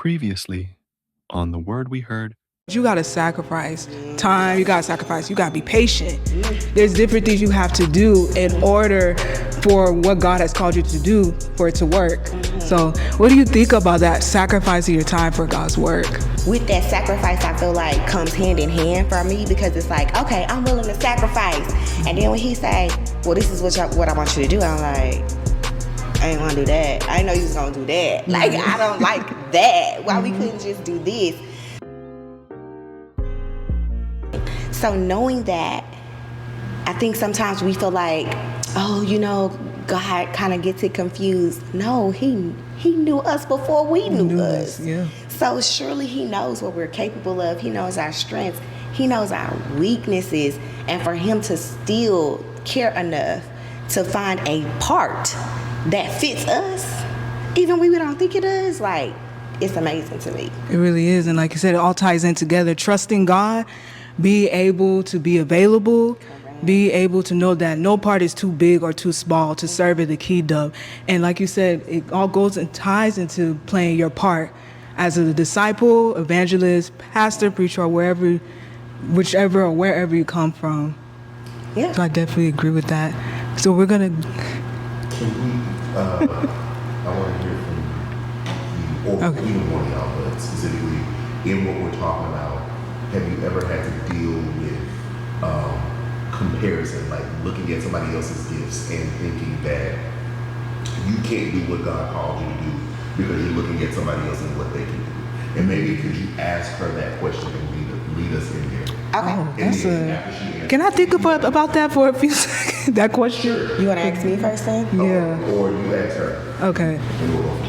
Previously, on the word we heard, you got to sacrifice time, you got to sacrifice, you got to be patient. There's different things you have to do in order for what God has called you to do for it to work. So what do you think about that, sacrificing your time for God's work? With that sacrifice, I feel like comes hand in hand for me, because it's like, okay, I'm willing to sacrifice. And then when he say, well, this is what I want you to do, I'm like, I ain't want to do that. I didn't know you was going to do that. Like, I don't like that. Why we couldn't just do this? So knowing that, I think sometimes we feel like, oh, God kind of gets it confused. No, he knew us before we knew us. Yeah. So surely he knows what we're capable of. He knows our strengths. He knows our weaknesses. And for him to still care enough to find a part that fits us, even when we don't think it does, like, it's amazing to me. It really is. And like you said, it all ties in together. Trusting God, be able to be available, be able to know that no part is too big or too small to serve at the kingdom. And like you said, it all goes and ties into playing your part as a disciple, evangelist, pastor, preacher, or whichever or wherever you come from. Yeah. So I definitely agree with that. So we're going to... I want to hear from you, or Okay. even one of y'all, but specifically in what we're talking about, have you ever had to deal with comparison, like looking at somebody else's gifts and thinking that you can't do what God called you to do because you're looking at somebody else and what they can do? And maybe could you ask her that question and lead us in there? Okay. Oh, And that's then after she answers, Can I think about that for a few seconds? That question? You want to ask me first then? Yeah. Or you ask her. Okay. And we'll go from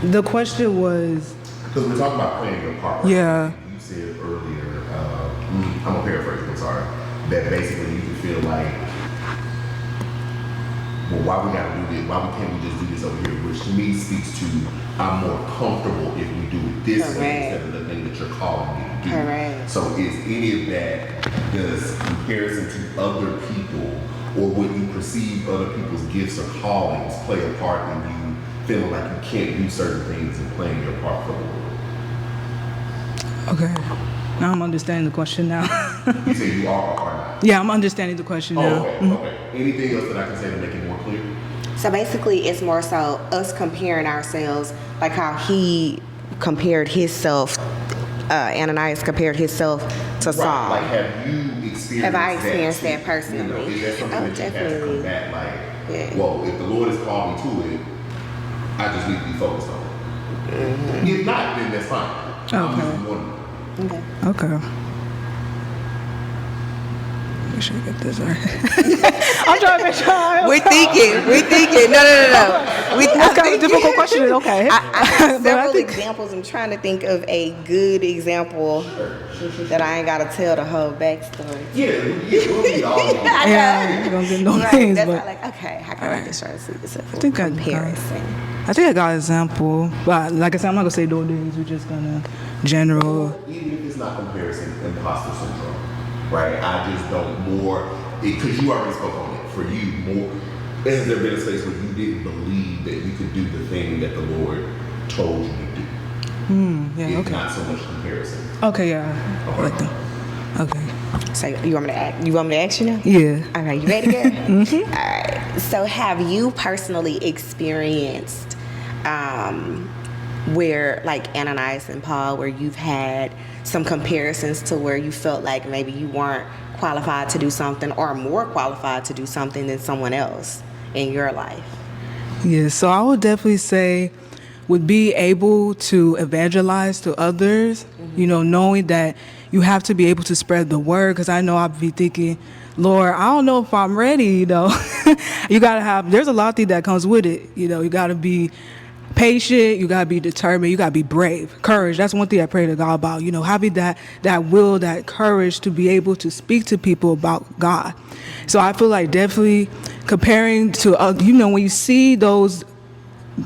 there. The question was... Because we're talking about playing your part. Right? Yeah. You said earlier, I'm going to paraphrase, I'm sorry, that basically you can feel like, well, why we got to do this? Why can't we just do this over here? Which to me speaks to, I'm more comfortable if we do it this way instead of the thing that you're calling me to do. Correct. So is any of that, does comparison to other people or what you perceive other people's gifts or callings play a part in you feeling like you can't do certain things and playing your part for the world? Okay. Now I'm understanding the question now. You say you are or are not? Yeah, I'm understanding the question now. Okay. Anything else that I can say to make it more clear? So basically, it's more so us comparing ourselves, like how he compared himself, Ananias compared himself to Saul. Right. Like, have you experienced Have I experienced that that personally? Is that something that you have to Definitely. combat? Like, Yeah. well, if the Lord has called me to it, I just need to be focused on it. Mm-hmm. If not, then that's fine. I'm just wondering. Okay. Okay. Make sure I get this right. I'm trying to make sure. We're thinking. No. That's kind of a difficult question. Okay. I have But I several think- examples. I'm trying to think of a good example that I ain't got to tell the whole backstory. Yeah, we'll be all over. Yeah, you don't get no Right, names, that's but why, like, okay, how can I just try to see this I think comparison? I think I got an example. But like I said, I'm not gonna say no names. We're just gonna general. Even if it's not comparison, imposter syndrome, right? I just don't because you already spoke on it. For you, more, has there been a space where you didn't believe that you could do the thing that the Lord told you to do? Yeah. If Okay. not so much comparison. Okay. Yeah. I like that. Okay. So you want me to ask you now? Yeah. Okay, you ready, girl? All right. So have you personally experienced where, like Ananias and Paul, where you've had some comparisons to where you felt like maybe you weren't qualified to do something or more qualified to do something than someone else in your life? Yeah. So I would definitely say would be able to evangelize to others, knowing that you have to be able to spread the word. Because I know I'd be thinking, Lord, I don't know if I'm ready, You got to there's a lot of things that comes with it. You got to be patient, you got to be determined, you got to be brave. Courage, that's one thing I pray to God about, having that will, that courage to be able to speak to people about God. So I feel like definitely comparing to, when you see those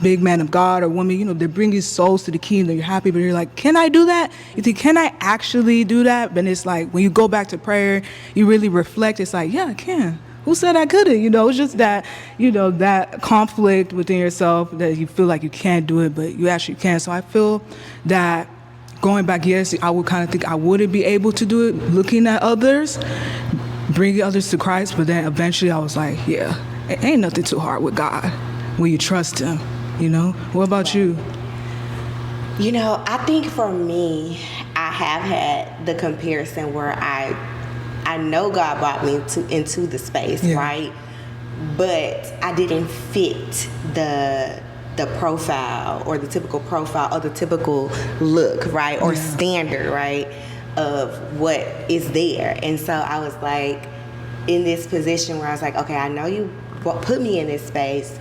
big man of God or woman, they're bringing souls to the kingdom, you're happy, but you're like, can I do that? You think, can I actually do that? But it's like, when you go back to prayer, you really reflect, it's like, yeah, I can. who said I couldn't? You know, it's just that, you know, that conflict within yourself that you feel like you can't do it, but you actually can. So I feel that going back, yes, I would kind of think I wouldn't be able to do it looking at others, bringing others to Christ, but then eventually I was like, yeah, it ain't nothing too hard with God when you trust him, you know? What about you? You know, I think for me, I have had the comparison where I know God brought me into the space, Yeah. right? But I didn't fit the profile or the typical profile or the typical look, right? Or standard, right? Of what is there. And so I was like in this position where I was like, okay, I know you put me in this space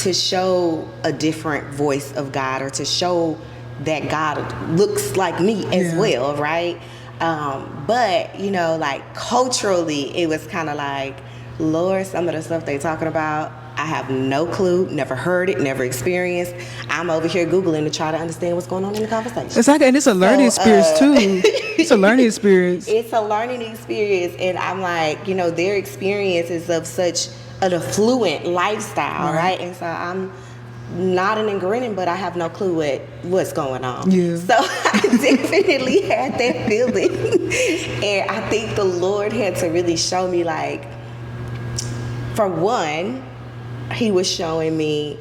to show a different voice of God, or to show that God looks like me as well, right? But, you know, like culturally, it was kind of like, Lord, some of the stuff they talking about, I have no clue, never heard it, never experienced. I'm over here Googling to try to understand what's going on in the conversation. It's like, and it's a learning experience too. It's a learning experience. It's a learning experience, and I'm like, you know, their experience is of such an affluent lifestyle, right? And so I'm nodding and grinning, but I have no clue what's going on. Yeah. So I definitely had that feeling, and I think the Lord had to really show me, like, for one, he was showing me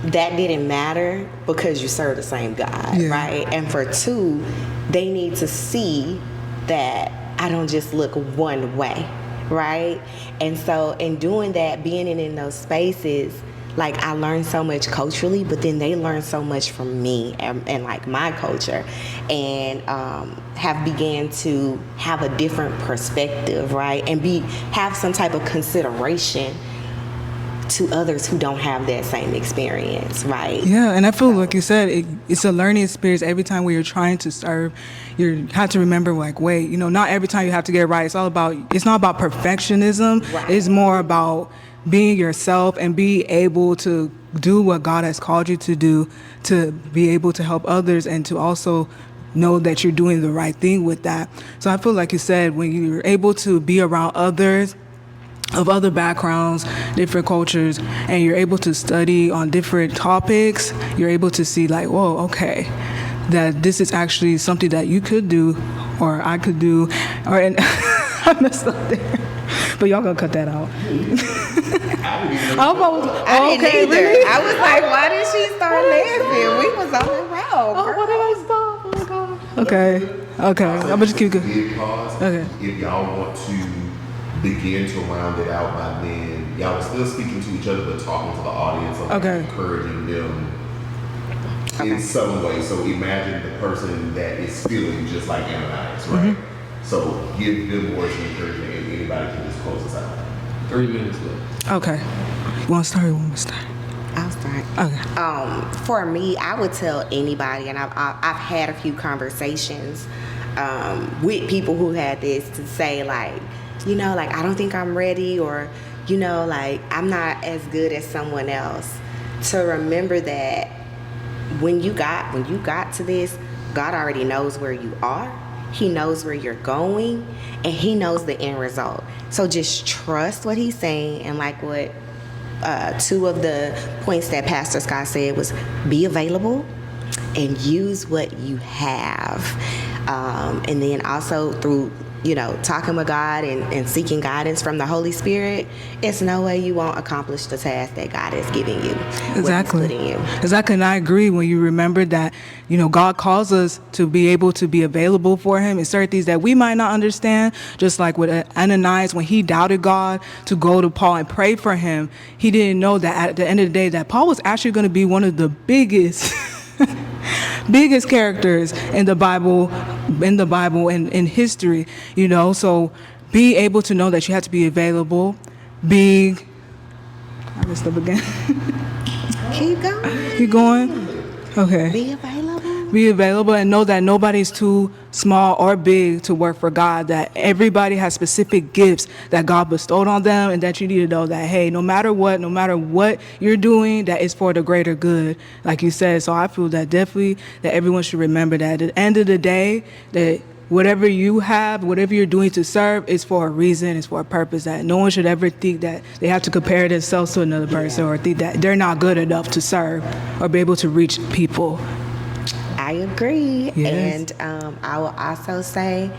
that didn't matter because you serve the same God, right? And for two, they need to see that I don't just look one way, right? And so in doing that, being in those spaces, like, I learned so much culturally, but then they learned so much from me and like my culture, and have began to have a different perspective, right? And have some type of consideration to others who don't have that same experience, right? Yeah, and I feel like you said, it's a learning experience every time where you're trying to serve. You have to remember, like, wait, you know, not every time you have to get it right. It's not about perfectionism. Right. It's more about being yourself and be able to do what God has called you to do, to be able to help others, and to also know that you're doing the right thing with that. So I feel like you said, when you're able to be around others of other backgrounds, different cultures, and you're able to study on different topics, you're able to see, like, whoa, okay, that this is actually something that you could do, or I could do, or and I messed up there. But y'all gonna cut that out. I didn't either. Really? I was like, why did she start laughing? We was on the road. Oh, why did I stop? Oh my God. Okay. I'm gonna just keep going. Big pause. Okay. If y'all want to begin to round it out by then, y'all are still speaking to each other, but talking to the audience, like, Okay. encouraging them in some way. So imagine the person that is feeling just like Ananias, right? So give them words of encouragement, and anybody can just close us out. 3 minutes left. Okay. You want to start? Or you want me to start? I'll start. Okay. For me, I would tell anybody, and I've had a few conversations with people who had this, to say, like, you know, like, I don't think I'm ready, or, you know, like, I'm not as good as someone else. To remember that when you got to this, God already knows where you are. He knows where you're going, and he knows the end result. So just trust what he's saying. And like what two of the points that Pastor Scott said was, be available and use what you have. And then also through, you know, talking with God and seeking guidance from the Holy Spirit, it's no way you won't accomplish the task that God has given you. Exactly. What he's put in you. Exactly. And I agree when you remember that, you know, God calls us to be able to be available for him in certain things that we might not understand. Just like with Ananias, when he doubted God to go to Paul and pray for him, he didn't know that at the end of the day that Paul was actually going to be one of the biggest characters in the Bible and in history, you know. So be able to know that you have to be available. I messed up again. Keep going. Keep going. Okay. Be available. Be available and know that nobody's too small or big to work for God, that everybody has specific gifts that God bestowed on them, and that you need to know that, hey, no matter what you're doing, that is for the greater good, like you said. So I feel that definitely that everyone should remember that at the end of the day, that whatever you have, whatever you're doing to serve, is for a reason, it's for a purpose. That no one should ever think that they have to compare themselves to another person or think that they're not good enough to serve or be able to reach people. I agree. Yes. And I will also say,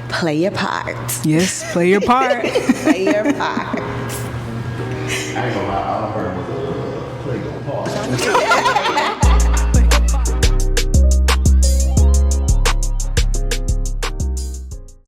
play your part. Yes, play your part. Play your part. I ain't gonna lie, all I heard was play your part.